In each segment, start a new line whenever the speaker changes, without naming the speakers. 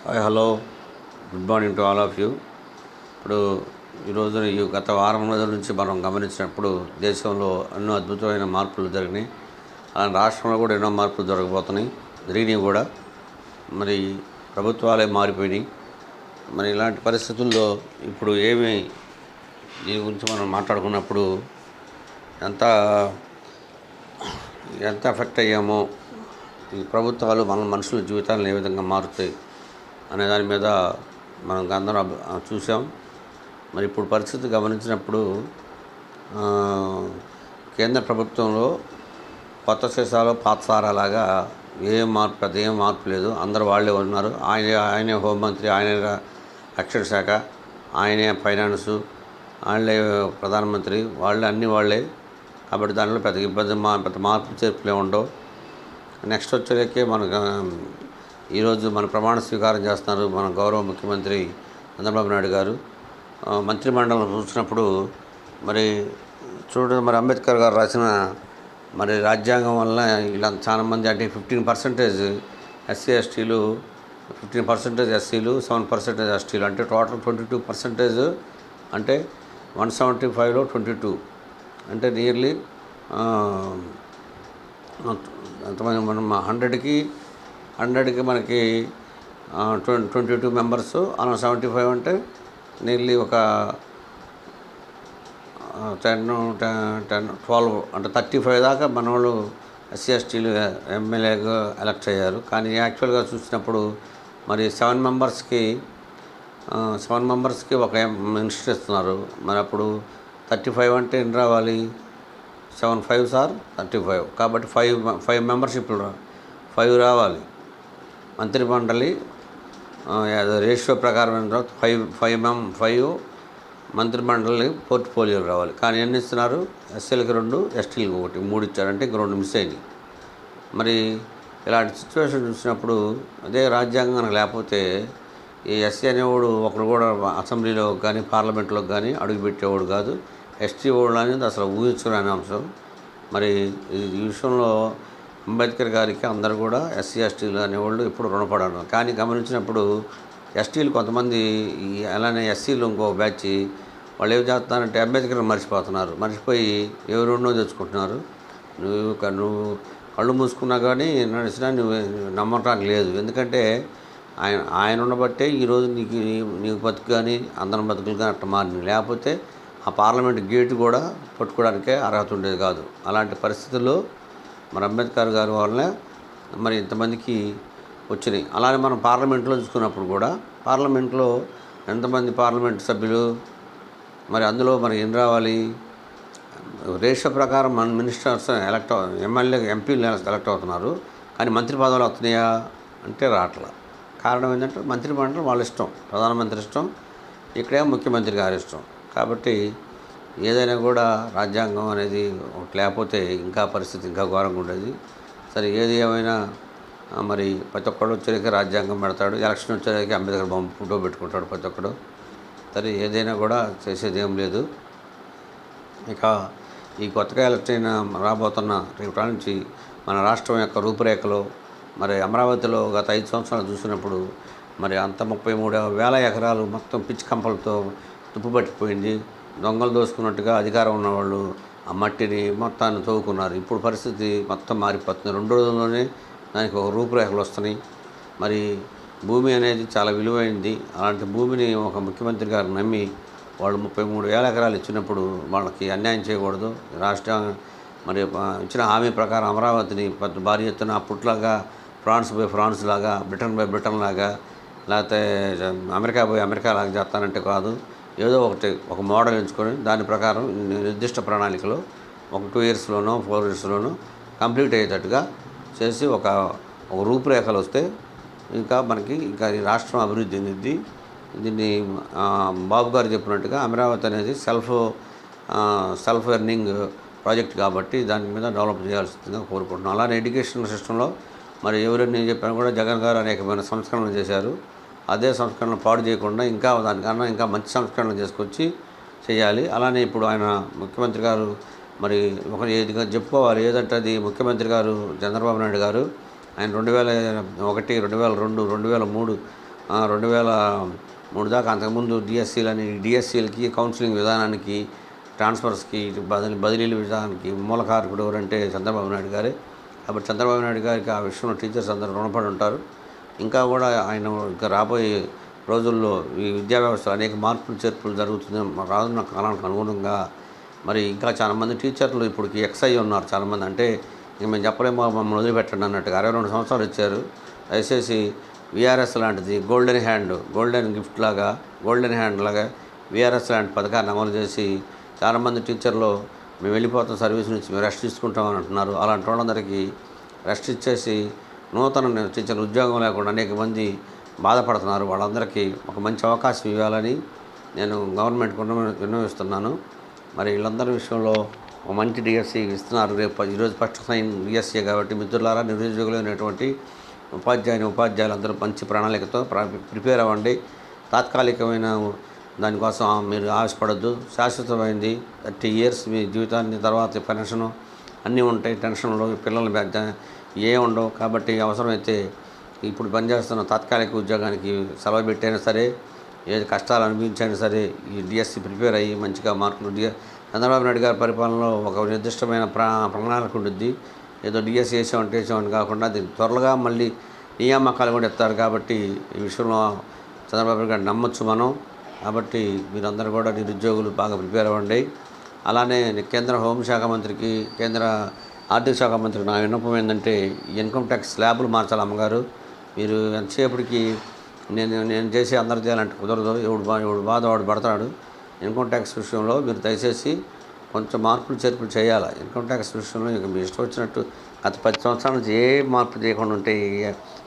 Hi hello good morning to all of you. ఇప్పుడు ఈరోజు ఈ గత వారం రోజుల నుంచి మనం గమనించినప్పుడు దేశంలో ఎన్నో అద్భుతమైన మార్పులు జరిగినాయి. అలాంటి రాష్ట్రంలో కూడా ఎన్నో మార్పులు జరిగినాయి కూడా. మరి ప్రభుత్వాలే మారిపోయినాయి. మరి ఇలాంటి పరిస్థితుల్లో ఇప్పుడు దీని గురించి మనం మాట్లాడుకున్నప్పుడు ఎంత ఎంత ఎఫెక్ట్ అయ్యామో, ఈ ప్రభుత్వాలు మనుషుల జీవితాలను ఏ విధంగా మారుతాయి అనే దాని మీద మనం అందరం చూసాం. మరి ఇప్పుడు పరిస్థితి గమనించినప్పుడు కేంద్ర ప్రభుత్వంలో కొత్త సీసాలో పాత సారాలాగా ఏం మార్పు లేదు. అందరూ వాళ్ళే ఉన్నారు. ఆయనే హోంమంత్రి, ఆయనే రక్షణ శాఖ, ఆయనే ఫైనాన్సు, వాళ్ళే ప్రధానమంత్రి, వాళ్ళే. కాబట్టి దానిలో పెద్ద మార్పు చేర్పులే ఉండవు. నెక్స్ట్ వచ్చేకే మనకు ఈరోజు మన ప్రమాణ స్వీకారం చేస్తున్నారు మన గౌరవ ముఖ్యమంత్రి చంద్రబాబు నాయుడు గారు. మంత్రిమండలం చూసినప్పుడు మరి అంబేద్కర్ గారు రాసిన మరి రాజ్యాంగం వల్ల ఇలా చాలామంది, అంటే 15% ఎస్సీ ఎస్టీలు, 15% ఎస్సీలు, 7% ఎస్టీలు, అంటే టోటల్ 22%, అంటే 175లో 22, అంటే నియర్లీ ఎంతమంది మనం 100కి మనకి 22 మెంబర్స్, అలా 75 అంటే నియర్లీ ఒక 12 అంటే 35 దాకా మన వాళ్ళు ఎస్సీ ఎస్టీలు ఎమ్మెల్యేగా ఎలక్ట్ అయ్యారు. కానీ యాక్చువల్గా చూసినప్పుడు మరి 7 మెంబర్స్కి ఒక మినిస్టర్ ఇస్తున్నారు. మరి అప్పుడు 35 అంటే ఎన్ని రావాలి? 7 5s are 35. కాబట్టి 5 మెంబర్షిప్లు 5 రావాలి. మంత్రి మండలి రేషియో ప్రకారం 5 మంత్రి మండలి పోర్ట్ఫోలియోలు రావాలి. కానీ ఎన్ని ఇస్తున్నారు? ఎస్సీలకి 2, ఎస్టీలకి 1, 3 ఇచ్చారంటే ఇంక 2 మిస్ అయినాయి. మరి ఇలాంటి సిచ్యువేషన్ చూసినప్పుడు అదే రాజ్యాంగం లేకపోతే ఈ ఎస్సీ అనేవాడు ఒకరు కూడా అసెంబ్లీలో కానీ పార్లమెంట్లోకి కానీ అడుగుపెట్టేవాడు కాదు. ఎస్టీ ఓళ్ళు అనేది అసలు ఊహించుకునే అంశం. మరి ఈ విషయంలో అంబేద్కర్ గారికి అందరూ కూడా ఎస్సీ ఎస్టీలు అనేవాళ్ళు ఎప్పుడు రుణపడరు. కానీ గమనించినప్పుడు ఎస్టీలు కొంతమంది, అలానే ఎస్సీలు ఇంకో బ్యాచ్, వాళ్ళు ఏం చేస్తున్నారంటే అంబేద్కర్ మర్చిపోతున్నారు. మర్చిపోయి ఎవరెన్నో తెచ్చుకుంటున్నారు. నువ్వు కళ్ళు మూసుకున్నా కానీ నడిచినా నువ్వు నమ్మటానికి లేదు. ఎందుకంటే ఆయన ఉండబట్టే ఈరోజు నీకు బతుకు కానీ అందరం బతుకులు కానీ అట్లా మారింది. లేకపోతే ఆ పార్లమెంట్ గేటు కూడా పట్టుకోవడానికే అర్హత ఉండేది కాదు. అలాంటి పరిస్థితుల్లో మరి అంబేద్కర్ గారి వల్లనే మరి ఇంతమందికి వచ్చినాయి. అలానే మనం పార్లమెంట్లో చూసుకున్నప్పుడు కూడా పార్లమెంట్లో ఎంతమంది పార్లమెంట్ సభ్యులు, మరి అందులో మరి ఏం రావాలి? రేషియో ప్రకారం మన మినిస్టర్స్ ఎంపీలు ఎలక్ట్ అవుతున్నారు. కానీ మంత్రి పదవులు వస్తున్నాయా అంటే రావట్లా. కారణం ఏంటంటే మంత్రి మండలి వాళ్ళ ఇష్టం, ప్రధానమంత్రి ఇష్టం, ఇక్కడే ముఖ్యమంత్రి గారి ఇష్టం. కాబట్టి ఏదైనా కూడా రాజ్యాంగం అనేది ఒకటి లేకపోతే ఇంకా పరిస్థితి ఇంకా ఘోరంగా ఉండేది. సరే, ఏది ఏమైనా మరి ప్రతి ఒక్కడు వచ్చేసరికి రాజ్యాంగం పెడతాడు. ఎలక్షన్ వచ్చేసరికి అంబేద్కర్ బొమ్మ ఫోటో పెట్టుకుంటాడు ప్రతి ఒక్కడు. సరే, ఏదైనా కూడా చేసేది ఏం లేదు. ఇక ఈ కొత్తగా ఎలక్ట్ అయిన రాబోతున్న రేపటి నుంచి మన రాష్ట్రం యొక్క రూపురేఖలో మరి అమరావతిలో గత 5 సంవత్సరాలు చూసినప్పుడు మరి అంత 33,000 ఎకరాలు మొత్తం పిచ్చి కంపలతో తుప్పుపట్టిపోయింది. దొంగలు దోసుకున్నట్టుగా అధికారం ఉన్నవాళ్ళు ఆ మట్టిని మొత్తాన్ని తవ్వుకున్నారు. ఇప్పుడు పరిస్థితి మొత్తం మారిపోతుంది. 2 రోజుల్లోనే దానికి ఒక రూపురేఖలు వస్తున్నాయి. మరి భూమి అనేది చాలా విలువైంది. అలాంటి భూమిని ఒక ముఖ్యమంత్రి గారు నమ్మి వాళ్ళు 33,000 ఎకరాలు ఇచ్చినప్పుడు వాళ్ళకి అన్యాయం చేయకూడదు. రాష్ట్రం మరి ఇచ్చిన హామీ ప్రకారం అమరావతిని భారీ ఎత్తున అప్పట్లాగా ఫ్రాన్స్ లాగా, బ్రిటన్ లాగా, లేకపోతే అమెరికా లాగా చేస్తానంటే కాదు. ఏదో ఒక మోడల్ ఎంచుకొని దాని ప్రకారం నిర్దిష్ట ప్రణాళికలో ఒక 2 ఇయర్స్లోనో 4 ఇయర్స్లోనో కంప్లీట్ అయ్యేటట్టుగా చేసి ఒక రూపురేఖలు వస్తే మనకి ఈ రాష్ట్రం అభివృద్ధి చెందింది. దీన్ని బాబు గారు చెప్పినట్టుగా అమరావతి అనేది సెల్ఫ్ ఎర్నింగ్ ప్రాజెక్ట్ కాబట్టి దాని మీద డెవలప్ చేయాల్సిందిగా కోరుకుంటున్నాం. అలానే ఎడ్యుకేషన్ సిస్టంలో మరి ఎవరైనా చెప్పినా కూడా జగన్ గారు అనేకమైన సంస్కరణలు చేశారు. అదే సంస్కరణ పాడు చేయకుండా దానికన్నా ఇంకా మంచి సంస్కరణలు చేసుకొచ్చి చేయాలి. అలానే ఇప్పుడు ఆయన ముఖ్యమంత్రి గారు మరి ఏదిగా చెప్పుకోవాలి, ఏదంటే అది ముఖ్యమంత్రి గారు చంద్రబాబు నాయుడు గారు ఆయన 2001, 2002, 2003 2003 దాకా. అంతకుముందు డిఎస్సీలకి కౌన్సిలింగ్ విధానానికి, ట్రాన్స్ఫర్స్కి, బదిలీల విధానానికి మూల కారకుడు ఎవరంటే చంద్రబాబు నాయుడు గారే. కాబట్టి చంద్రబాబు నాయుడు గారికి ఆ విషయంలో టీచర్స్ అందరూ రుణపడి ఉంటారు. ఇంకా కూడా ఆయన ఇంకా రాబోయే రోజుల్లో ఈ విద్యా వ్యవస్థలో అనేక మార్పులు చేర్పులు జరుగుతుంది. రానున్న కాలానికి అనుగుణంగా మరి ఇంకా చాలామంది టీచర్లు ఇప్పటికి ఎక్సై ఉన్నారు చాలామంది. అంటే ఇంక మేము చెప్పలేము, మమ్మల్ని వదిలిపెట్టండి అన్నట్టుగా 62 సంవత్సరాలు ఇచ్చారు. దయచేసి విఆర్ఎస్ లాంటిది గోల్డెన్ గిఫ్ట్ లాగా, గోల్డెన్ హ్యాండ్ లాగా విఆర్ఎస్ లాంటి పథకాన్ని అమలు చేసి చాలామంది టీచర్లు మేము వెళ్ళిపోతాం సర్వీస్ నుంచి, మేము రెస్ట్ తీసుకుంటామని అంటున్నారు. అలాంటి వాళ్ళందరికీ రెస్ట్ ఇచ్చేసి నూతన టీచర్లు ఉద్యోగం లేకుండా అనేక మంది బాధపడుతున్నారు. వాళ్ళందరికీ ఒక మంచి అవకాశం ఇవ్వాలని నేను గవర్నమెంట్కి విన్నవిస్తున్నాను. మరి వీళ్ళందరి విషయంలో ఒక మంచి డిఎస్సి ఇస్తున్నారు. ఈరోజు ఫస్ట్ సైన్ డిఎస్సి కాబట్టి మిత్రులారా, నిరుద్యోగులైనటువంటి ఉపాధ్యాయులందరూ మంచి ప్రణాళికతో ప్రిపేర్ అవ్వండి. తాత్కాలికమైన దానికోసం మీరు ఆశపడద్దు. శాశ్వతమైంది 30 years మీ జీవితాన్ని, తర్వాత పెన్షను అన్నీ ఉంటాయి. టెన్షన్లు పిల్లలు ఏ ఉండవు. కాబట్టి అవసరమైతే ఇప్పుడు పనిచేస్తున్న తాత్కాలిక ఉద్యోగానికి సెలవు పెట్టైనా సరే, ఏది కష్టాలు అనిపించైనా సరే ఈ డిఎస్సి ప్రిపేర్ అయ్యి మంచిగా మార్కులు చంద్రబాబు నాయుడు గారి పరిపాలనలో ఒక నిర్దిష్టమైన ప్రణాళిక ఉంటుంది. ఏదో డిఎస్సి వేసామని కాకుండా దీన్ని త్వరగా మళ్ళీ నియామకాలు కూడా ఇస్తారు. కాబట్టి ఈ విషయంలో చంద్రబాబు గారు నమ్మొచ్చు మనం. కాబట్టి మీరందరూ కూడా నిరుద్యోగులు బాగా ప్రిపేర్ అవ్వండి. అలానే కేంద్ర హోంశాఖ మంత్రికి, కేంద్ర ఆర్థిక శాఖ మంత్రికి నా విన్నపం ఏంటంటే, ఇన్కమ్ ట్యాక్స్ స్లాబులు మార్చాలి అమ్మగారు. మీరు ఎంతసేపటికి నేను చేసి అందరు చేయాలంటే కుదరదు. ఎవడు బాధ వాడు పడతాడు. ఇన్కమ్ ట్యాక్స్ విషయంలో మీరు దయచేసి కొంచెం మార్పులు చేర్పులు చేయాలి. ఇన్కమ్ ట్యాక్స్ విషయంలో ఇక మీ ఇష్టం వచ్చినట్టు గత 10 సంవత్సరాల నుంచి ఏ మార్పు చేయకుండా ఉంటే,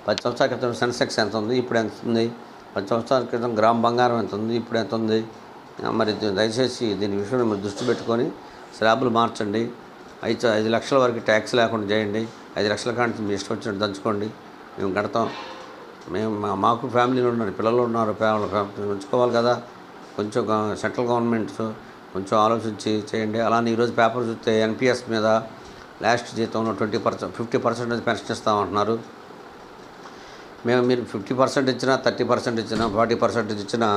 10 సంవత్సరాల క్రితం సెన్సెక్స్ ఎంత ఉంది, ఇప్పుడు ఎంత ఉంది, 10 సంవత్సరాల క్రితం గ్రామ్ బంగారం ఎంత ఉంది, ఇప్పుడు ఎంత ఉంది. మరి దయచేసి దీని విషయంలో మీరు దృష్టి పెట్టుకొని స్లాబులు మార్చండి. 5 లక్షల వరకు ట్యాక్స్ లేకుండా చేయండి. 5 లక్షల కాంటి మీ ఇష్టం వచ్చినట్టు దంచుకోండి, మేము కడతాం. మాకు ఫ్యామిలీలు ఉన్నారు, పిల్లలు ఉన్నారు, ఫ్యామిలీ ఉంచుకోవాలి కదా. కొంచెం సెంట్రల్ గవర్నమెంట్స్ కొంచెం ఆలోచించి చేయండి. అలానే ఈరోజు పేపర్ చూస్తే ఎన్పిఎస్ మీద లాస్ట్ జీతంలో 50% పెన్షన్ ఇస్తామంటున్నారు. మీరు 50% ఇచ్చినా, 30% ఇచ్చినా, 40% ఇచ్చినా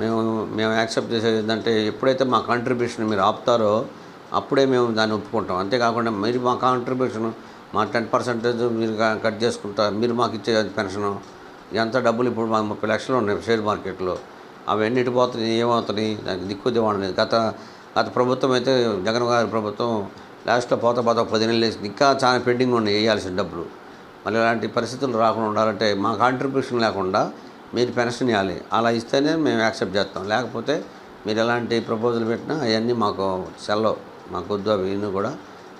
మేము యాక్సెప్ట్ చేసేది ఏంటంటే, ఎప్పుడైతే మా కాంట్రిబ్యూషన్ మీరు ఆపుతారో అప్పుడే మేము దాన్ని ఒప్పుకుంటాం. అంతేకాకుండా మీరు మా కాంట్రిబ్యూషన్ మా 10% మీరు కట్ చేసుకుంటారు, మీరు మాకు ఇచ్చే పెన్షను ఎంత డబ్బులు. ఇప్పుడు మా 30 లక్షలు ఉన్నాయి షేర్ మార్కెట్లో, అవన్నీ ఇటుపోతున్నాయి, ఏమవుతున్నాయి, దానికి దిక్కు దివాణం లేదు. గత ప్రభుత్వం అయితే జగన్ గారి ప్రభుత్వం లాస్ట్లో పోత 10 నెలలు వేసింది. ఇంకా చాలా పెండింగ్ ఉన్నాయి వేయాల్సిన డబ్బులు. మళ్ళీ ఇలాంటి పరిస్థితులు రాకుండా ఉండాలంటే మా కాంట్రిబ్యూషన్ లేకుండా మీరు పెన్షన్ ఇవ్వాలి. అలా ఇస్తేనే మేము యాక్సెప్ట్ చేస్తాం. లేకపోతే మీరు ఎలాంటి ప్రపోజల్ పెట్టినా అవన్నీ మాకు సెల్లో మాకు వద్దు అవి కూడా.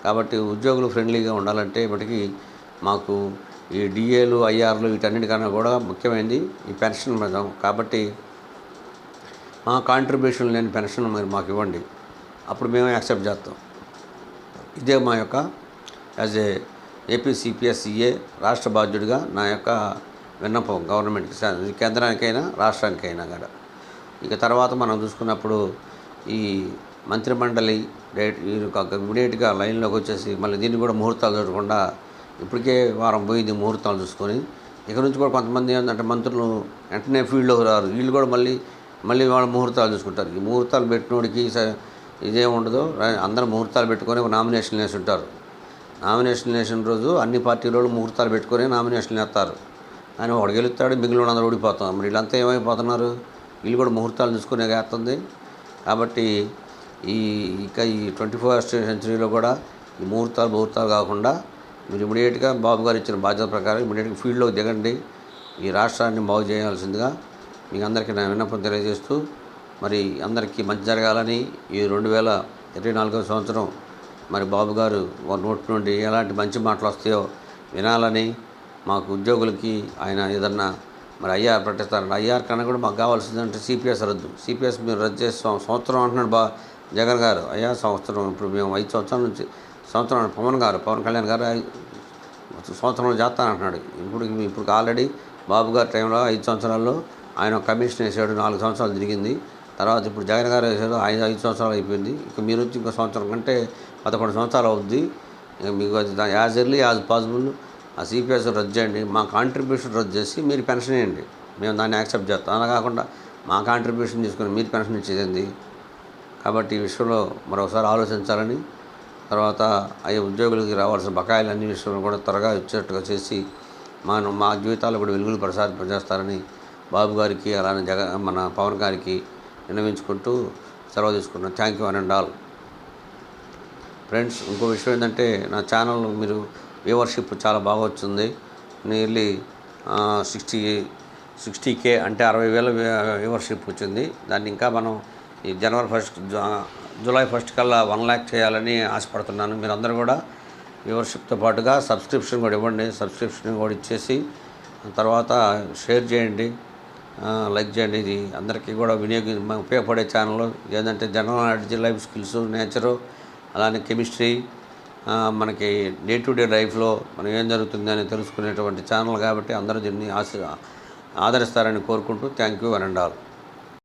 కాబట్టి ఉద్యోగులు ఫ్రెండ్లీగా ఉండాలంటే ఇప్పటికీ మాకు ఈ డిఏలు, ఐఆర్లు వీటన్నిటికన్నా కూడా ముఖ్యమైనది ఈ పెన్షన్ మీద. కాబట్టి మా కాంట్రిబ్యూషన్ లేని పెన్షన్ మీరు మాకు ఇవ్వండి, అప్పుడు మేము యాక్సెప్ట్ చేస్తాం. ఇదే మా యొక్క యాజ్ ఏపీ సిపిఎస్ఈఏ రాష్ట్ర బాధ్యుడిగా నా యొక్క విన్నపం గవర్నమెంట్కి, కేంద్రానికైనా రాష్ట్రానికైనా కూడా. ఇక తర్వాత మనం చూసుకున్నప్పుడు ఈ మంత్రిమండలి ఇమీడియట్గా లైన్లోకి వచ్చేసి మళ్ళీ దీన్ని కూడా ముహూర్తాలు చూడకుండా, ఇప్పటికే వారం పోయింది ముహూర్తాలు చూసుకొని. ఇక నుంచి కూడా కొంతమంది ఏంటంటే మంత్రులు వెంటనే ఫీల్డ్లోకి రారు, వీళ్ళు కూడా మళ్ళీ వాళ్ళ ముహూర్తాలు చూసుకుంటారు. ఈ ముహూర్తాలు పెట్టినోడికి ఇదే ఉండదు. అందరూ ముహూర్తాలు పెట్టుకొని ఒక నామినేషన్ వేసి ఉంటారు. నామినేషన్ వేసిన రోజు అన్ని పార్టీల వాళ్ళు ముహూర్తాలు పెట్టుకొని నామినేషన్ వేస్తారు. కానీ ఒకడు గెలుస్తాడు, మిగిలిన అందరూ ఓడిపోతాం. మరి వీళ్ళంతా ఏమైపోతున్నారు, వీళ్ళు కూడా ముహూర్తాలు చూసుకునే వేస్తుంది. కాబట్టి ఈ 21st centuryలో కూడా ఈ ముహూర్తాలు కాకుండా మీరు ఇమీడియట్గా బాబు గారు ఇచ్చిన బాధ్యత ప్రకారం ఇమీడియట్గా ఫీల్డ్లోకి దిగండి. ఈ రాష్ట్రాన్ని బాగు చేయాల్సిందిగా మీకు అందరికీ నా విన్నపం తెలియజేస్తూ, మరి అందరికీ మంచి జరగాలని, ఈ 2024వ సంవత్సరం మరి బాబు గారు నోటి నుండి ఎలాంటి మంచి మాటలు వస్తాయో వినాలని, మాకు ఉద్యోగులకి ఆయన ఏదన్నా మరి ఐఆర్ ప్రకటిస్తారంటే ఐఆర్ కన్నా కూడా మాకు కావాల్సిందంటే సిపిఎస్ రద్దు. సిపిఎస్ మీరు రద్దు చేసి సంవత్సరం అంటున్నాడు జగన్ గారు. సంవత్సరం ఇప్పుడు మేము 5 సంవత్సరాల నుంచి పవన్ కళ్యాణ్ గారు సంవత్సరంలో చేస్తానంటున్నాడు. ఇప్పుడు ఆల్రెడీ బాబు గారి టైంలో 5 సంవత్సరాల్లో ఆయన కమిషన్ వేసాడు, 4 సంవత్సరాలు తిరిగింది. తర్వాత ఇప్పుడు జగన్ గారు వేసాడు, 5 సంవత్సరాలు అయిపోయింది. ఇక మీరు వచ్చి ఇంకో సంవత్సరం కంటే 11 సంవత్సరాలు అవుద్ది. మీకు యాజ్ ఎర్లీ యాజ్ పాసిబుల్ ఆ సిపిఎస్ రద్దు చేయండి, మా కాంట్రిబ్యూషన్ రద్దు చేసి మీరు పెన్షన్ వేయండి. మేము దాన్ని యాక్సెప్ట్ చేస్తాం. అలా కాకుండా మా కాంట్రిబ్యూషన్ తీసుకుని మీరు పెన్షన్ ఇచ్చేది. కాబట్టి ఈ విషయంలో మరొకసారి ఆలోచించాలని, తర్వాత అయ్యే ఉద్యోగులకి రావాల్సిన బకాయిలు అన్ని విషయంలో కూడా త్వరగా ఇచ్చేట్టుగా చేసి మా జీవితాల్లో కూడా వెలుగులు ప్రసాదింపజేస్తారని బాబు గారికి, అలానే మన పవన్ గారికి విన్నవించుకుంటూ సెలవు తీసుకుంటున్నాను. Thank you and all friends. ఇంకో విషయం ఏంటంటే, నా ఛానల్ మీరు వ్యూవర్షిప్ చాలా బాగా వచ్చింది. నియర్లీ 60K అంటే 60,000 వ్యూవర్షిప్ వచ్చింది. దాన్ని ఇంకా మనం ఈ జనవరి 1 జూలై 1 కల్లా 1 lakh చేయాలని ఆశపడుతున్నాను. మీరందరూ కూడా వ్యూవర్షిప్తో పాటుగా సబ్స్క్రిప్షన్ కూడా ఇవ్వండి. సబ్స్క్రిప్షన్ కూడా ఇచ్చేసి తర్వాత షేర్ చేయండి, లైక్ చేయండి. ఇది అందరికీ కూడా ఉపయోగపడే ఛానల్. ఏంటంటే general knowledge, life skills, nature, అలానే కెమిస్ట్రీ, మనకి డే టు డే లైఫ్లో మనం ఏం జరుగుతుందని తెలుసుకునేటువంటి ఛానల్ కాబట్టి అందరూ దీన్ని ఆదరిస్తారని కోరుకుంటూ థ్యాంక్ యూ అండ్ ఆల్.